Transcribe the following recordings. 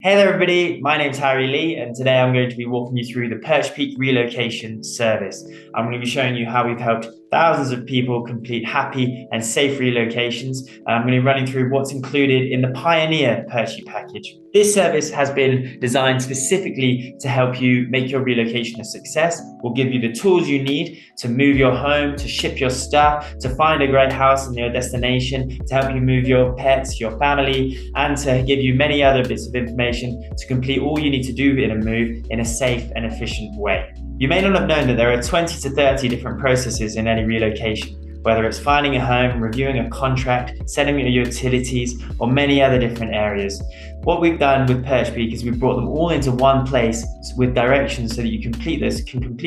Hey there everybody, my name's Harry Lee and today I'm going to be walking you through the PerchPeek relocation service. I'm going to be showing you how we've helped thousands of people complete happy and safe relocations, and I'm going to be running through what's included in the Pioneer Perchy Package. This service has been designed specifically to help you make your relocation a success. We'll give you the tools you need to move your home, to ship your stuff, to find a great house in your destination, to help you move your pets, your family, and to give you many other bits of information to complete all you need to do in a move in a safe and efficient way. You may not have known that there are 20 to 30 different processes in any relocation, whether it's finding a home, reviewing a contract, setting your utilities, or many other different areas. What we've done with PerchPeek is we've brought them all into one place with directions so that you can complete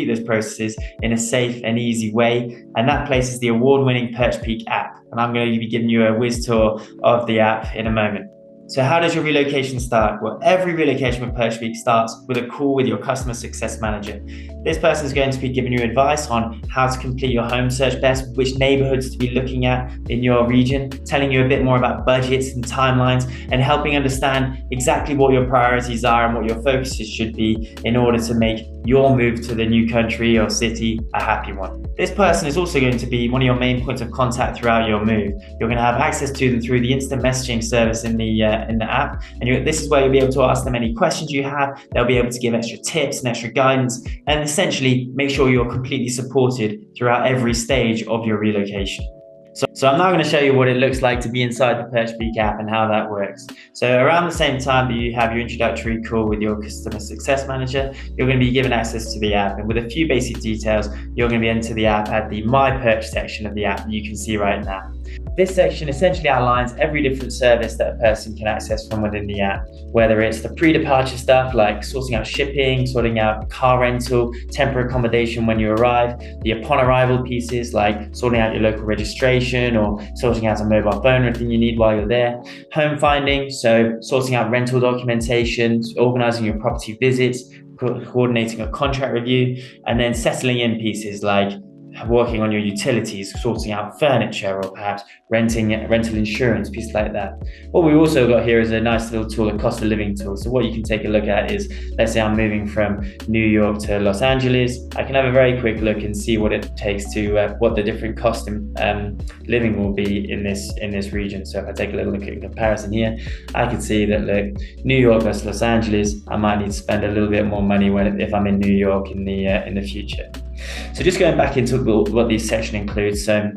those processes in a safe and easy way. And that place is the award-winning PerchPeek app. And I'm going to be giving you a whiz tour of the app in a moment. So how does your relocation start? Well, every relocation with PerchPeek starts with a call with your customer success manager. This person is going to be giving you advice on how to complete your home search best, which neighborhoods to be looking at in your region, telling you a bit more about budgets and timelines, and helping understand exactly what your priorities are and what your focuses should be in order to make your move to the new country or city a happy one. This person is also going to be one of your main points of contact throughout your move. You're going to have access to them through the instant messaging service in the app, and this is where you'll be able to ask them any questions you have. They'll be able to give extra tips and extra guidance, and essentially make sure you're completely supported throughout every stage of your relocation. So I'm now going to show you what it looks like to be inside the PerchPeek app and how that works. So around the same time that you have your introductory call with your customer success manager, you're going to be given access to the app, and with a few basic details, you're going to be into the app at the My Perch section of the app that you can see right now. This section essentially outlines every different service that a person can access from within the app, whether it's the pre-departure stuff like sorting out shipping, sorting out car rental, temporary accommodation when you arrive, the upon arrival pieces like sorting out your local registration or sorting out a mobile phone or anything you need while you're there, home finding, so sorting out rental documentation, organizing your property visits, coordinating a contract review, and then settling in pieces like working on your utilities, sorting out furniture, or perhaps rental insurance, pieces like that. What we also got here is a nice little tool, a cost of living tool. So what you can take a look at is, let's say I'm moving from New York to Los Angeles. I can have a very quick look and see what it takes to what the different cost of living will be in this region. So if I take a little look at comparison here, I can see that look, New York versus Los Angeles, I might need to spend a little bit more money if I'm in New York in the future. So just going back into what this section includes. So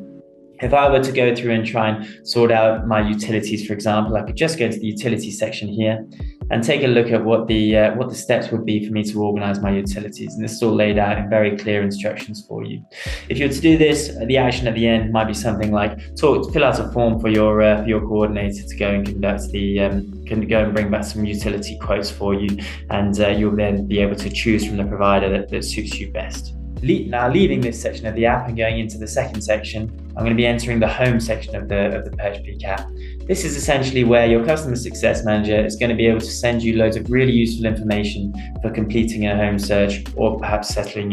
if I were to go through and try and sort out my utilities, for example, I could just go to the utilities section here and take a look at what the steps would be for me to organize my utilities. And this is all laid out in very clear instructions for you. If you were to do this, the action at the end might be something like fill out a form for your coordinator to go and conduct can go and bring back some utility quotes for you, and you'll then be able to choose from the provider that suits you best. Now, leaving this section of the app and going into the second section, I'm going to be entering the home section of the PerchPeek app. This is essentially where your customer success manager is going to be able to send you loads of really useful information for completing a home search, or perhaps settling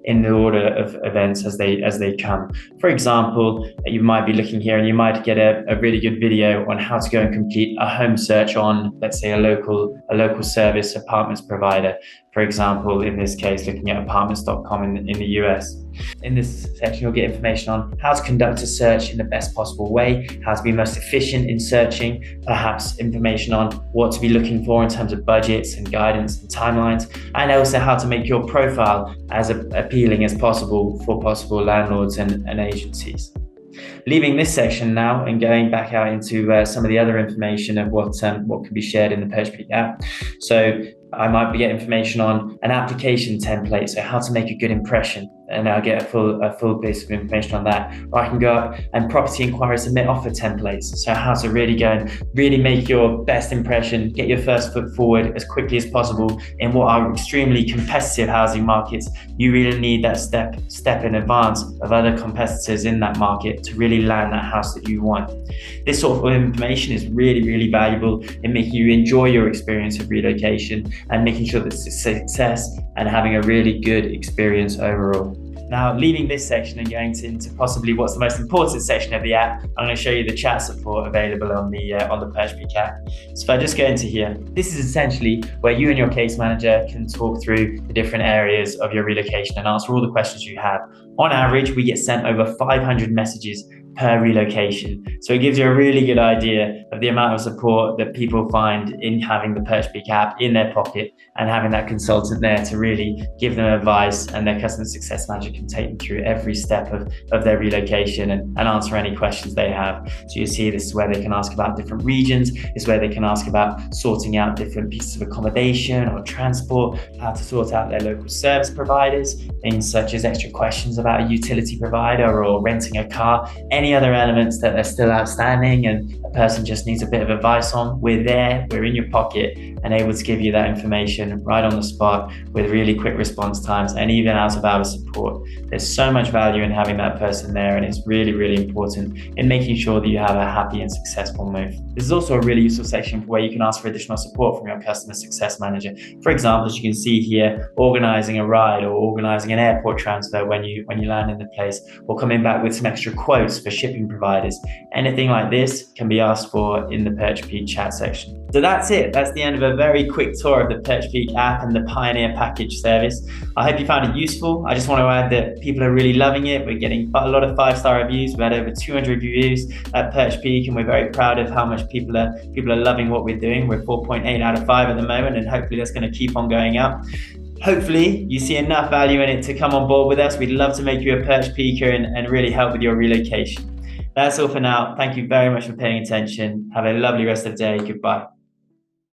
in the order of events as they come. For example, you might be looking here and you might get a really good video on how to go and complete a home search on, let's say, a local service apartments provider. For example, in this case, looking at apartments.com in the US. In this section, you'll get information on how to conduct a search in the best possible way, how to be most efficient in searching, perhaps information on what to be looking for in terms of budgets and guidance and timelines, and also how to make your profile as appealing as possible for possible landlords and agencies. Leaving this section now and going back out into some of the other information of what can be shared in the PerchPeek app. So I might get information on an application template, so how to make a good impression, and I'll get a full piece of information on that. Or I can go up and property inquiry submit offer templates, so how to really go and really make your best impression, get your first foot forward as quickly as possible in what are extremely competitive housing markets. You really need that step in advance of other competitors in that market to really land that house that you want. This sort of information is really, really valuable in making you enjoy your experience of relocation and making sure that it's a success and having a really good experience overall. Now, leaving this section and going into possibly what's the most important section of the app, I'm going to show you the chat support available on the PerchPeek app. So if I just go into here, this is essentially where you and your case manager can talk through the different areas of your relocation and answer all the questions you have. On average, we get sent over 500 messages per relocation. So it gives you a really good idea of the amount of support that people find in having the PerchPeek app in their pocket and having that consultant there to really give them advice, and their customer success manager can take them through every step of their relocation and answer any questions they have. So you see this is where they can ask about different regions, this is where they can ask about sorting out different pieces of accommodation or transport, how to sort out their local service providers, things such as extra questions about a utility provider or renting a car, any other elements that are still outstanding and a person just needs a bit of advice on. We're there, we're in your pocket and able to give you that information right on the spot with really quick response times and even out of hours support. There's so much value in having that person there, and it's really, really important in making sure that you have a happy and successful move. This is also a really useful section where you can ask for additional support from your customer success manager. For example, as you can see here, organizing a ride or organizing an airport transfer when you land in the place, or coming back with some extra quotes for shipping providers. Anything like this can be asked for in the PerchPeek chat section. So that's it. That's the end of a very quick tour of the PerchPeek app and the Pioneer Package service. I hope you found it useful. I just want to add that people are really loving it. We're getting a lot of 5-star reviews. We've had over 200 reviews at PerchPeek, and we're very proud of how much people are loving what we're doing. We're 4.8 out of 5 at the moment, and hopefully that's going to keep on going up. Hopefully you see enough value in it to come on board with us. We'd love to make you a PerchPeeker and really help with your relocation. That's all for now. Thank you very much for paying attention. Have a lovely rest of the day. Goodbye.